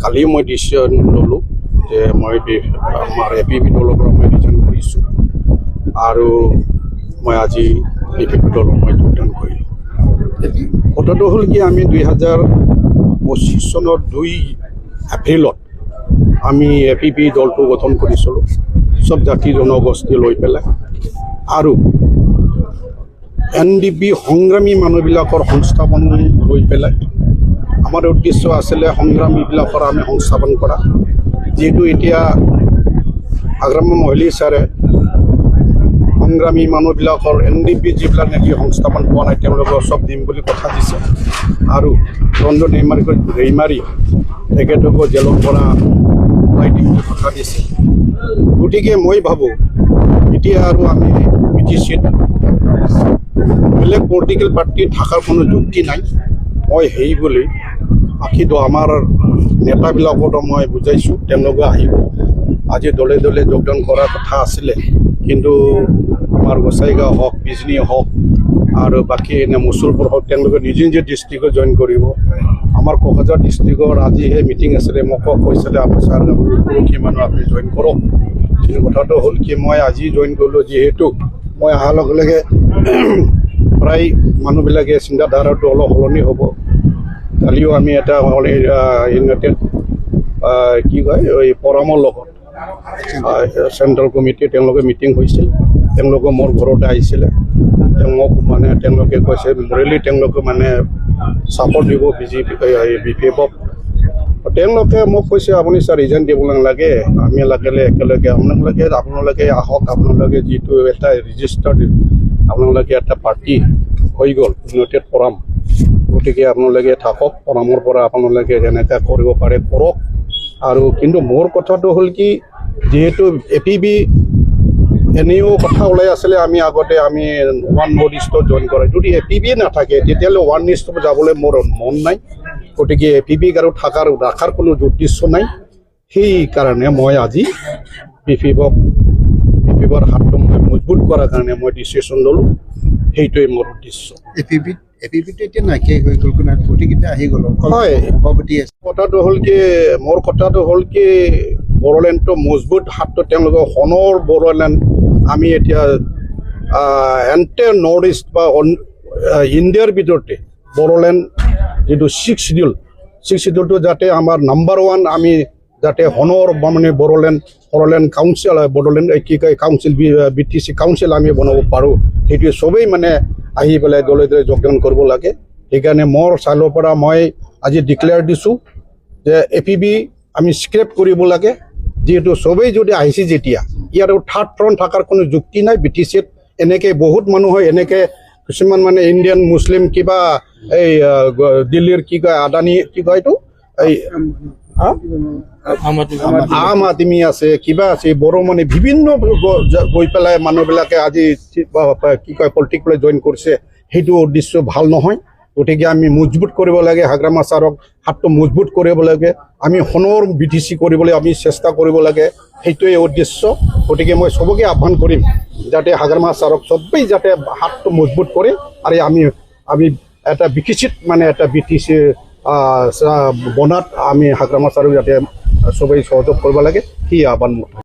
কালি মই ডিচিশন ললো যে মই আমাৰ এপিপি দলৰ পৰা মই ৰিজাইন কৰিছোঁ আৰু মই আজি এপিপি দলৰ মই যোগদান কৰিলোঁ। কথাটো হ'ল কি আমি 2025 চনৰ 2 এপ্ৰিলত আমি এপিপি দলটো গঠন কৰিছিলোঁ চব জাতি জনগোষ্ঠী লৈ পেলাই আৰু NDP সংগ্ৰামী মানুহবিলাকৰ সংস্থাপন লৈ পেলাই আমাৰ উদ্দেশ্য আছিলে সংগ্ৰামীবিলাকৰ আমি সংস্থাপন কৰা। যেহেতু এতিয়া আগ্ৰাম মহলি ছাৰে সংগ্ৰামী মানুহবিলাকৰ NDP যিবিলাক নেকি সংস্থাপন পোৱা নাই তেওঁলোকক চব দিম বুলি কথা দিছে আৰু ৰঞ্জন ৰেইমাৰী তেখেতকো জেলৰ পৰা ওলাই দিম বুলি কথা দিছে। গতিকে মই ভাবোঁ এতিয়া আৰু আমি BTCত বেলেগ পলিটিকেল পাৰ্টি থকাৰ কোনো যুক্তি নাই। মই সেই বুলি আখিটো আমাৰ নেতাবিলাকতো মই বুজাইছোঁ তেওঁলোকে আহিব। আজি দলে দলে যোগদান কৰাৰ কথা আছিলে কিন্তু আমাৰ গোসাইগাঁও হওক বিজনী হওক আৰু বাকী এনে মুছলপুৰ হওক তেওঁলোকে নিজে নিজে ডিষ্ট্ৰিক্টত জইন কৰিব। আমাৰ কোকৰাঝাৰ ডিষ্ট্ৰিক্টৰ আজি সেই মিটিং আছিলে মোক কৈছিলে আপুনি ছাৰ পৰহি মানুহ আপুনি জইন কৰক। কিন্তু কথাটো হ'ল কি মই আজি জইন কৰিলোঁ যিহেতু মই অহাৰ লগে লগে প্ৰায় মানুহবিলাকে চিন্তাধাৰাটো অলপ সলনি হ'ব। কালিও আমি এটা ইউনাইটেড কি কয় এই পৰামৰ লগত চেণ্ট্ৰেল কমিটি তেওঁলোকে মিটিং হৈছিল। তেওঁলোকে মোৰ ঘৰতে আহিছিলে। মোক মানে তেওঁলোকে কৈছে ৰেলি তেওঁলোকে মানে ছাপৰ্ট দিব BPF-ক। তেওঁলোকে মোক কৈছে আপুনি ছাৰ ৰিজাইন দিব নালাগে, আমি লাগিলে একেলগে আপোনালোকে আহক। আপোনালোকে যিটো এটা ৰেজিষ্টাৰ্ড আপোনালোকে এটা পাৰ্টি হৈ গ'ল ইউনাইটেড ফৰাম, গতিকে আপোনালোকে থাকক, ফৰামৰ পৰা আপোনালোকে যেনেকৈ কৰিব পাৰে কৰক। আৰু কিন্তু মোৰ কথাটো হ'ল কি যিহেতু APB এনেও কথা ওলাই আছিলে আমি আগতে আমি 1 নৰ্থ ইষ্টত জইন কৰা, যদি APB নাথাকে তেতিয়াহ'লে 1 ইষ্টত যাবলৈ মোৰ মন নাই। গতিকে APBক আৰু ৰাখাৰ কোনো উদ্দেশ্য নাই। সেইকাৰণে মই আজি BPFৰ হাতটো মই মজবুত কৰাৰ কাৰণে মই ডিচিশ্যন ল'লোঁ। সেইটোৱে মোৰ উদ্দেশ্য। এপিপিটো এতিয়া নাইকিয়া হৈ গ'ল, গোটেইকেইটা আহি গ'ল। হয়, কথাটো হ'ল কি মোৰ কথাটো হ'ল কি বড়োলেণ্ডটো মজবুত হাতটো তেওঁলোকৰ সোণৰ বড়োলেণ্ড আমি এতিয়া এণ্টায়াৰ নৰ্থ ইষ্ট বা ইণ্ডিয়াৰ ভিতৰতে বড়োলেণ্ড যিটো 6 শিডিউলটো যাতে আমাৰ নাম্বাৰ 1 আমি যাতে সোণৰ মানে বড়োলেণ্ড কাউন্সিল বড়োলেণ্ড কি কয় কাউন্সিল BTC কাউন্সিল আমি বনাব পাৰোঁ। সেইটোৱে চবেই মানে আহি পেলাই দলে দলে যোগদান কৰিব লাগে। সেইকাৰণে মোৰ চাইলৰ পৰা মই আজি ডিক্লেয়াৰ দিছোঁ যে APB আমি স্ক্ৰেপ কৰিব লাগে। যিহেতু চবেই যদি আহিছে যেতিয়া ইয়াৰ থাৰ্ড ফ্ৰণ্ট থকাৰ কোনো যুক্তি নাই। BTCত এনেকৈ বহুত মানুহ হয়, এনেকৈ কিছুমান মানে ইণ্ডিয়ান মুছলিম কিবা এই দিল্লীৰ কি কয় আদানী কি কয় এইটো এই আম আদমি আছে কিবা আছে বড়ো মানে বিভিন্ন গৈ পেলাই মানুহবিলাকে আজি কি কয় পলিটিক্সলৈ জইন কৰিছে। সেইটো উদ্দেশ্য ভাল নহয়। গতিকে আমি মজবুত কৰিব লাগে, হাগ্ৰামা ছাৰক হাতটো মজবুত কৰিব লাগে, আমি সোণৰ BTC কৰিবলৈ আমি চেষ্টা কৰিব লাগে। সেইটোৱে উদ্দেশ্য। গতিকে মই চবকে আহ্বান কৰিম যাতে হাগ্ৰামা ছাৰক চবেই যাতে হাতটো মজবুত কৰে আৰু আমি এটা বিকশিত মানে এটা BTC বনাত আমি হাগ্ৰামা ছাৰক যাতে চবেই সহযোগ কৰিব লাগে। সেই আহ্বান মোৰ।